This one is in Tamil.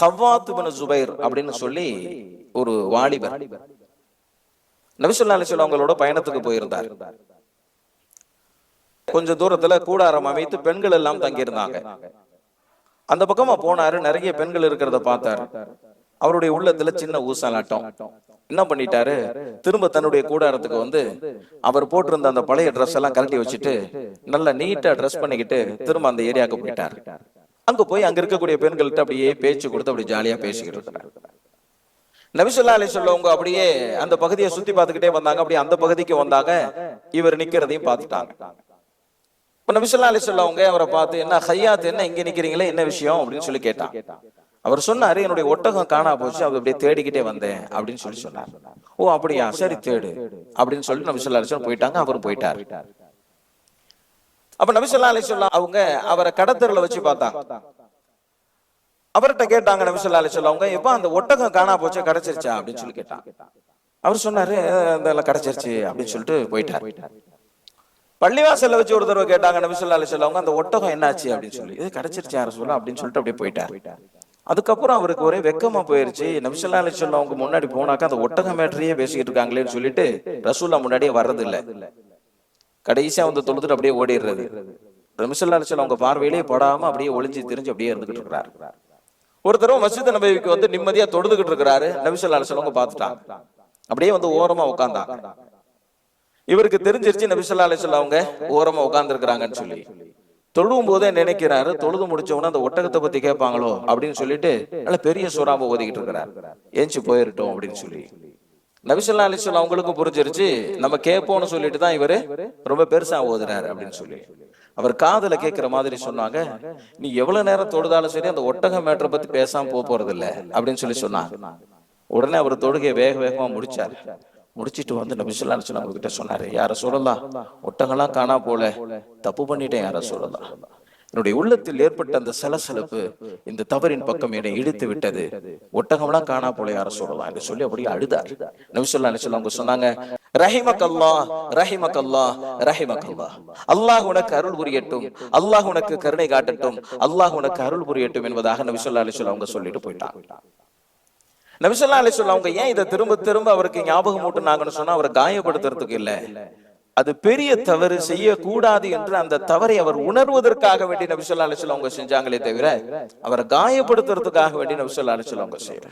ஹவ்வாத் இப்னு ஜுபைர் அப்படின்னு சொல்லி ஒரு வாலிபர் நபி ஸல்லல்லாஹு அலைஹி வஸல்லம் அவங்களோட பயணத்துக்கு போயிருந்தார். கொஞ்சம் தூரத்துல கூடாரம் அமைத்து பெண்கள் எல்லாம் தங்கியிருந்தாங்க. அந்த பக்கமா போனாரு, நிறைய பெண்கள் இருக்கிறத பார்த்தாரு. அவருடைய உள்ளத்துல சின்ன ஊசலாட்டம். என்ன பண்ணிட்டாரு, திரும்ப தன்னுடைய கூடாரத்துக்கு வந்து அவர் போட்டிருந்த அந்த பழைய ட்ரெஸ் எல்லாம் கழட்டி வச்சுட்டு நல்லா நீட்டா ட்ரெஸ் பண்ணிக்கிட்டு திரும்ப அந்த ஏரியாவுக்கு போயிட்டார். அங்க போய் அங்க இருக்கக்கூடிய பெண்கள்கிட்ட அப்படியே பேச்சு கொடுத்து அப்படி ஜாலியா பேசிக்கிட்டு இருக்கிறார். நபி ஸல்லல்லாஹு அலைஹி வஸல்லம் அப்படியே அந்த பகுதியை சுத்தி பார்த்துக்கிட்டே வந்தாங்க. அப்படியே அந்த பகுதிக்கு வந்தாங்க. இவர் நிக்கிறதையும் பார்த்துட்டாங்க. இப்ப நபி ஸல்லல்லாஹு அலைஹி வஸல்லம் அவரை பார்த்து, என்ன ஹையாத், என்ன இங்க நிக்கிறீங்களே, என்ன விஷயம் அப்படின்னு சொல்லி கேட்டான். அவர் சொன்னாரு, என்னுடைய ஒட்டகம் காணா போச்சு, அது அப்படியே தேடிக்கிட்டே வந்தேன் அப்படின்னு சொல்லி சொன்னார். ஓ அப்படியா, சரி தேடு அப்படின்னு சொல்லி நபி ஸல்லல்லாஹு அலைஹி வஸல்லம் போயிட்டாங்க. அவரும் போயிட்டார். அப்ப நபி ஸல்லல்லாஹு அலைஹி வஸல்லம் அவங்க அவரை கடத்தெருல வச்சு பார்த்தாங்க. அவர்கிட்ட கேட்டாங்க நபி ஸல்லல்லாஹு அலைஹி வஸல்லம், எப்ப அந்த ஒட்டகம் காணா போச்சு, கிடைச்சிருச்சா அப்படின்னு சொல்லி கேட்டாங்க. அவர் சொன்னாரு, அதெல்லாம் கிடைச்சிருச்சு அப்படின்னு சொல்லிட்டு போயிட்டார். பள்ளிவாசல்ல வச்சு ஒரு தடவை கேட்டாங்க நபி ஸல்லல்லாஹு அலைஹி வஸல்லம், அந்த ஒட்டகம் என்னாச்சு அப்படின்னு சொல்லி. இது கிடைச்சிருச்சு யார சொல்ல அப்படின்னு சொல்லிட்டு அப்படியே போயிட்டார். அதுக்கப்புறம் அவருக்கு ஒரே வெக்கமா போயிருச்சு. நபி ஸல்லல்லாஹு அலைஹி வஸல்லம் அவங்க முன்னாடி போனாக்கா அந்த ஒட்டகம் மேட்டரையே பேசிக்கிட்டு இருக்காங்களேன்னு சொல்லிட்டு ரசூலுல்லாஹ் முன்னாடியே வர்றது இல்ல. கடைசியா வந்து தொழுதுட்டு அப்படியே ஓடிடுறது. நபி ஸல்லல்லாஹு அலைஹி வஸல்லம் அவங்க பார்வையிலேயே படாம அப்படியே ஒளிஞ்சு திரிஞ்சு அப்படியே இருந்துகிட்டு இருக்கிறார். ஒரு தடவை மஸ்ஜித் நபவிக்கு வந்து நிம்மதியா தொழுதுகிட்டு இருக்கிறாரு. நபி ஸல்லல்லாஹு அலைஹி வஸல்லம் பார்த்துட்டாங்க. அப்படியே வந்து ஓரமா உட்கார்ந்தாங்க. இவருக்கு தெரிஞ்சிருச்சு நபி ஸல்லல்லாஹு அலைஹி வஸல்லம் அவங்க ஓரமா உட்கார்ந்து இருக்கிறாங்கன்னு சொல்லி. தொழுவும் போதே நினைக்கிறாரு, தொழுது முடிச்சவன அந்த ஒட்டகத்தை பத்தி கேட்பாங்களோ அப்படின்னு சொல்லிட்டு நல்ல பெரிய சூறாவை ஓதிக்கிட்டு இருக்கிறார். ஏஞ்சி போயிரட்டும் அப்படின்னு சொல்லி. நபி ஸல்லல்லாஹு அலைஹி வஸல்லம் அவங்களுக்கும் புரிஞ்சிருச்சு, நம்ம கேட்போம்னு சொல்லிட்டு தான் இவரு ரொம்ப பெருசா ஓதுறாரு அப்படின்னு சொல்லி. அவர் காதுல கேட்கிற மாதிரி சொன்னாங்க, நீ எவ்வளவு நேரம் தொழுதாலும் சரி அந்த ஒட்டக மேட்டரை பத்தி பேசாம போறது இல்ல அப்படின்னு சொல்லி சொன்னாங்க. உடனே அவர் தொழுகையை வேக வேகமா முடிச்சார். முடிச்சிட்டு வந்து நபி ஸல்லல்லாஹு அலைஹி வஸல்லம் கிட்ட சொன்னாரு, யார சொல்லலாம், ஒட்டகம்லாம் காணா போல, தப்பு பண்ணிட்டேன் யார சொல்லலாம். என்னுடைய உள்ளத்தில் ஏற்பட்ட அந்த சலசலப்பு இந்த தவறின் பக்கம் என்னை இழுத்து விட்டது. ஒட்டகம்லாம் காணா போல யார சொல்லலாம் என்று சொல்லி அப்படியே அழுதார். நபி ஸல்லல்லாஹு அலைஹி வஸல்லம் அவங்க சொன்னாங்க, ரஹிமக்கல்லாஹ் ரஹிமக்கல்லாஹ் ரஹிமக்கல்லாஹ், அல்லாஹ் உனக்கு அருள் புரியட்டும், அல்லாஹ் உனக்கு கருணை காட்டட்டும், அல்லாஹ் உனக்கு அருள் புரியட்டும் என்பதாக நபி ஸல்லல்லாஹு அலைஹி வஸல்லம் அவங்க சொல்லிட்டு போயிட்டாங்க. நபி ஸல்லல்லாஹு அலைஹி வஸல்லம் அவங்க ஏன் இதை திரும்ப திரும்ப அவருக்கு ஞாபகம் ஊட்டுனாங்கன்னு சொன்னா, அவரை காயப்படுத்துறதுக்கு இல்ல, அது பெரிய தவறு செய்யக்கூடாது என்று அந்த தவறை அவர் உணர்வதற்காக வேண்டி நபி ஸல்லல்லாஹு அலைஹி வஸல்லம் அவங்க செஞ்சாங்களே தவிர அவரை காயப்படுத்துறதுக்காக வேண்டி நபி ஸல்லல்லாஹு அலைஹி வஸல்லம் அவங்க செய்யல.